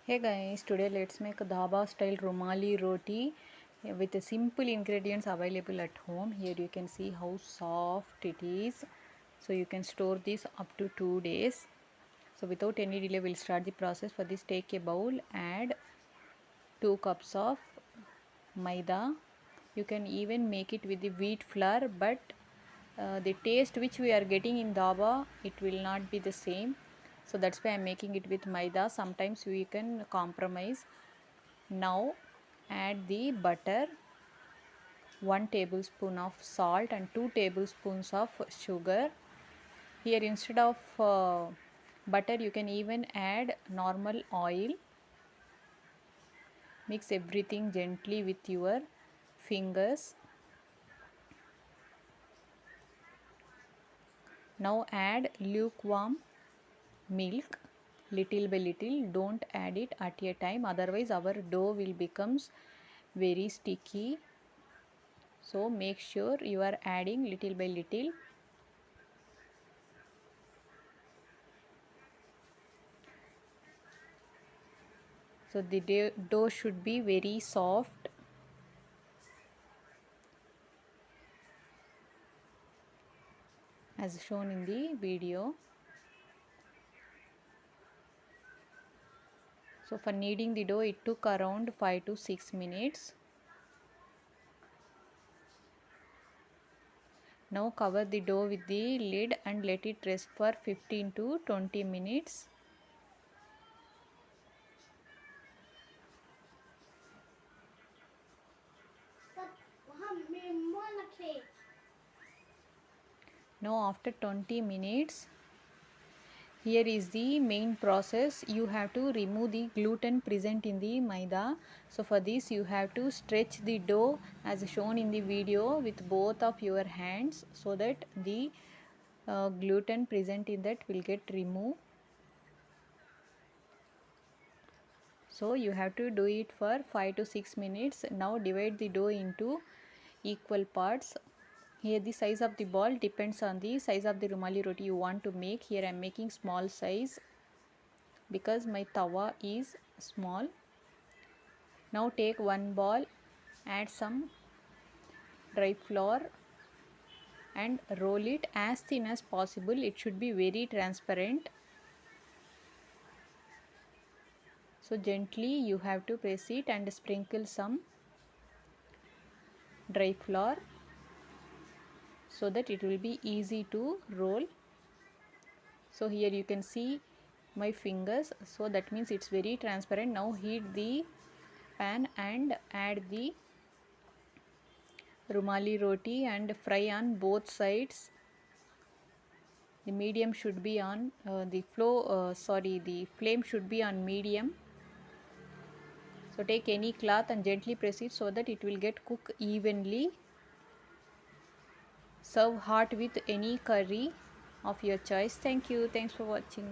Hey guys, today let's make a Dhaba style rumali roti with the simple ingredients available at home. Here you can see how soft it is. So you can store this up to 2 days. So without any delay, we'll start the process. For this, take a bowl, add 2 cups of maida. You can even make it with the wheat flour, but the taste which we are getting in Dhaba, it will not be the same. So that's why I'm making it with maida. Sometimes we can compromise. Now add the butter, 1 tablespoon of salt and 2 tablespoons of sugar. Here instead of butter you can even add normal oil. Mix everything gently with your fingers. Now add lukewarm milk little by little. Don't add it at a time, otherwise our dough will becomes very sticky. So make sure you are adding little by little. So the dough should be very soft. As shown in the video. So for kneading the dough it took around 5 to 6 minutes. Now cover the dough with the lid and let it rest for 15 to 20 minutes. Now after 20 minutes, here is the main process. You have to remove the gluten present in the maida. So for this you have to stretch the dough as shown in the video with both of your hands, so that the gluten present in that will get removed. So you have to do it for 5 to 6 minutes. Now divide the dough into equal parts. Here the size of the ball depends on the size of the rumali roti you want to make. Here I am making small size because my tawa is small. Now take one ball, add some dry flour and roll it as thin as possible. It should be very transparent. So gently you have to press it and sprinkle some dry flour so that it will be easy to roll. So here you can see my fingers, so that means it's very transparent. Now heat the pan and add the rumali roti and fry on both sides. The medium should be on the flame should be on medium. So take any cloth and gently press it so that it will get cooked evenly. Serve hot with any curry of your choice. Thank you. Thanks for watching.